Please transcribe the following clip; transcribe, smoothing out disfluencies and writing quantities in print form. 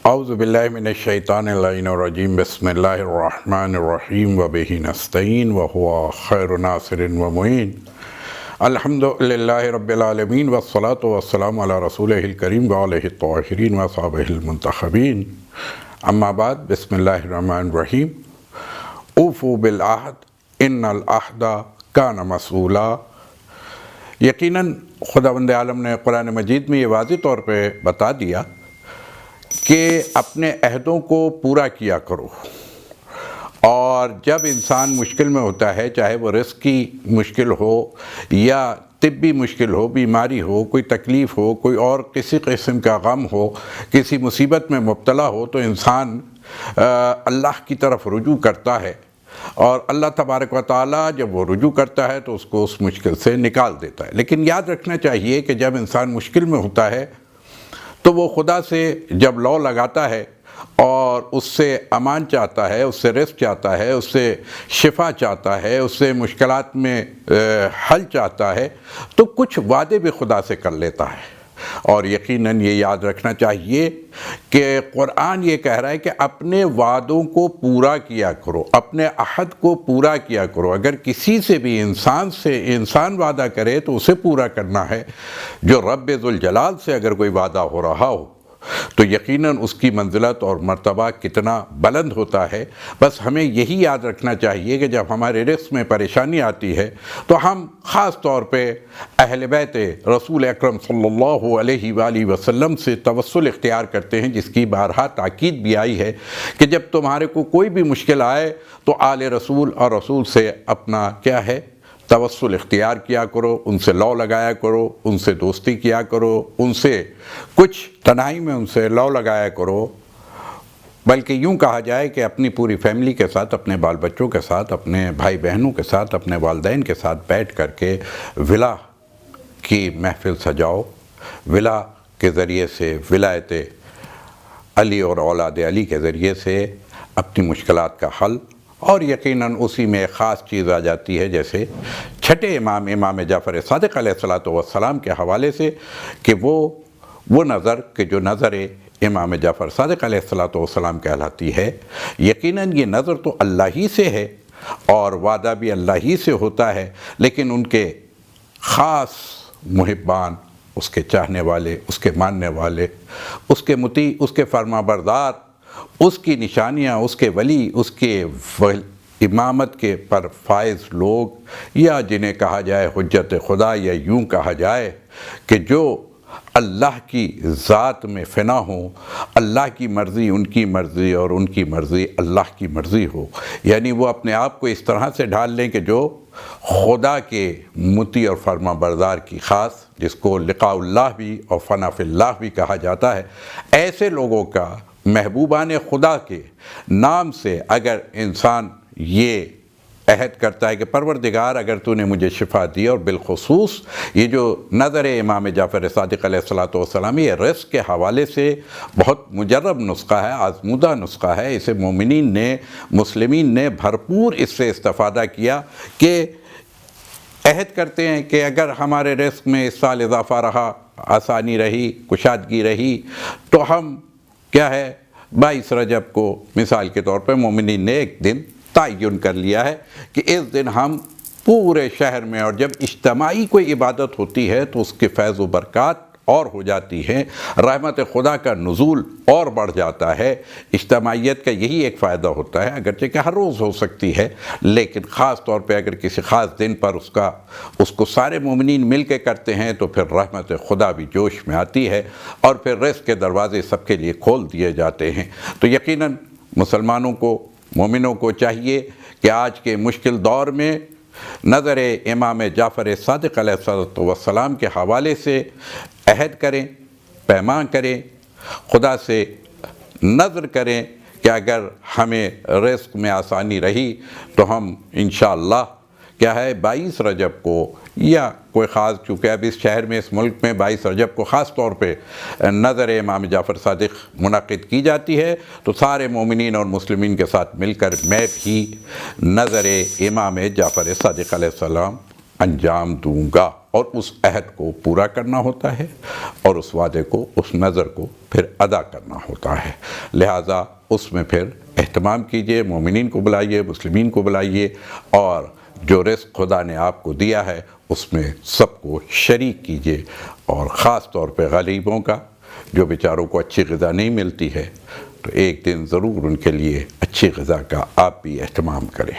اعوذ باللہ من الشیطان اللعین الرجیم بسم اللہ الرحمن الرحیم وبہ نستعین وہو خیر ناصر ومعین الحمد للہ رب العالمین والصلاة والسلام علی رسولہ الکریم وآلہ الطاہرین واصحابہ المنتخبین اما بعد بسم اللہ الرحمن الرحیم اوفوا بالعہد ان العہد کان مسئولا۔ یقیناً خداوند عالم نے قرآن مجید میں یہ واضح طور پہ بتا دیا کہ اپنے عہدوں کو پورا کیا کرو، اور جب انسان مشکل میں ہوتا ہے، چاہے وہ رزق کی مشکل ہو یا طبی مشکل ہو، بیماری ہو، کوئی تکلیف ہو، کوئی اور کسی قسم کا غم ہو، کسی مصیبت میں مبتلا ہو، تو انسان اللہ کی طرف رجوع کرتا ہے، اور اللہ تبارک و تعالیٰ جب وہ رجوع کرتا ہے تو اس کو اس مشکل سے نکال دیتا ہے۔ لیکن یاد رکھنا چاہیے کہ جب انسان مشکل میں ہوتا ہے تو وہ خدا سے جب لو لگاتا ہے اور اس سے امان چاہتا ہے، اس سے رزق چاہتا ہے، اس سے شفا چاہتا ہے، اس سے مشکلات میں حل چاہتا ہے، تو کچھ وعدے بھی خدا سے کر لیتا ہے۔ اور یقیناً یہ یاد رکھنا چاہیے کہ قرآن یہ کہہ رہا ہے کہ اپنے وعدوں کو پورا کیا کرو، اپنے عہد کو پورا کیا کرو۔ اگر کسی سے بھی انسان وعدہ کرے تو اسے پورا کرنا ہے۔ جو رب ذوالجلال سے اگر کوئی وعدہ ہو رہا ہو تو یقیناً اس کی منزلت اور مرتبہ کتنا بلند ہوتا ہے۔ بس ہمیں یہی یاد رکھنا چاہیے کہ جب ہمارے رزق میں پریشانی آتی ہے تو ہم خاص طور پہ اہل بیت رسول اکرم صلی اللہ علیہ وآلہ وسلم سے توسل اختیار کرتے ہیں، جس کی بارہا تاکید بھی آئی ہے کہ جب تمہارے کو کوئی بھی مشکل آئے تو آل رسول اور رسول سے اپنا کیا ہے توسل اختیار کیا کرو، ان سے لو لگایا کرو، ان سے دوستی کیا کرو، ان سے کچھ تنہائی میں ان سے لو لگایا کرو۔ بلکہ یوں کہا جائے کہ اپنی پوری فیملی کے ساتھ، اپنے بال بچوں کے ساتھ، اپنے بھائی بہنوں کے ساتھ، اپنے والدین کے ساتھ بیٹھ کر کے ولا کی محفل سجاؤ۔ ولا کے ذریعے سے، ولایت علی اور اولاد علی کے ذریعے سے اپنی مشکلات کا حل، اور یقیناً اسی میں ایک خاص چیز آ جاتی ہے، جیسے چھٹے امام جعفر صادق علیہ السلام کے حوالے سے کہ وہ نظر کہ جو نظر امام جعفر صادق علیہ السلام کہلاتی ہے، یقیناً یہ نظر تو اللہ ہی سے ہے اور وعدہ بھی اللہ ہی سے ہوتا ہے، لیکن ان کے خاص محبان، اس کے چاہنے والے، اس کے ماننے والے، اس کے مطیع، اس کے فرما بردار، اس کی نشانیاں، اس کے ولی، اس کے امامت کے پر فائز لوگ، یا جنہیں کہا جائے حجت خدا، یا یوں کہا جائے کہ جو اللہ کی ذات میں فنا ہوں، اللہ کی مرضی ان کی مرضی اور ان کی مرضی اللہ کی مرضی ہو، یعنی وہ اپنے آپ کو اس طرح سے ڈھال لیں کہ جو خدا کے مطیع اور فرما بردار کی خاص، جس کو لقاء اللہ بھی اور فنا فی اللہ بھی کہا جاتا ہے، ایسے لوگوں کا محبوبان خدا کے نام سے اگر انسان یہ عہد کرتا ہے کہ پروردگار اگر تو نے مجھے شفا دی، اور بالخصوص یہ جو نظر امام جعفر صادق علیہ السلام، یہ رزق کے حوالے سے بہت مجرب نسخہ ہے، آزمودہ نسخہ ہے، اسے مومنین نے، مسلمین نے بھرپور اس سے استفادہ کیا کہ عہد کرتے ہیں کہ اگر ہمارے رزق میں اس سال اضافہ رہا، آسانی رہی، کشادگی رہی، تو ہم کیا ہے 22 رجب کو مثال کے طور پہ مومنین نے ایک دن تعین کر لیا ہے کہ اس دن ہم پورے شہر میں، اور جب اجتماعی کوئی عبادت ہوتی ہے تو اس کے فیض و برکات اور ہو جاتی ہیں، رحمت خدا کا نزول اور بڑھ جاتا ہے۔ اجتماعیت کا یہی ایک فائدہ ہوتا ہے، اگرچہ کہ ہر روز ہو سکتی ہے، لیکن خاص طور پہ اگر کسی خاص دن پر اس کو سارے مومنین مل کے کرتے ہیں تو پھر رحمت خدا بھی جوش میں آتی ہے، اور پھر رزق کے دروازے سب کے لیے کھول دیے جاتے ہیں۔ تو یقیناً مسلمانوں کو، مومنوں کو چاہیے کہ آج کے مشکل دور میں نظر امام جعفر صادق علیہ السلام کے حوالے سے عہد کریں، پیمان کریں، خدا سے نذر کریں کہ اگر ہمیں رزق میں آسانی رہی تو ہم انشاءاللہ کیا ہے 22 رجب کو، یا کوئی خاص، چونکہ اب اس شہر میں، اس ملک میں 22 رجب کو خاص طور پہ نظر امام جعفر صادق منعقد کی جاتی ہے، تو سارے مومنین اور مسلمین کے ساتھ مل کر میں بھی نظر امام جعفر صادق علیہ السلام انجام دوں گا۔ اور اس عہد کو پورا کرنا ہوتا ہے اور اس وعدے کو، اس نظر کو پھر ادا کرنا ہوتا ہے۔ لہٰذا اس میں پھر اہتمام کیجئے، مومنین کو بلائیے، مسلمین کو بلائیے، اور جو رزق خدا نے آپ کو دیا ہے اس میں سب کو شریک کیجئے، اور خاص طور پہ غریبوں کا، جو بیچاروں کو اچھی غذا نہیں ملتی ہے، تو ایک دن ضرور ان کے لیے اچھی غذا کا آپ بھی اہتمام کریں۔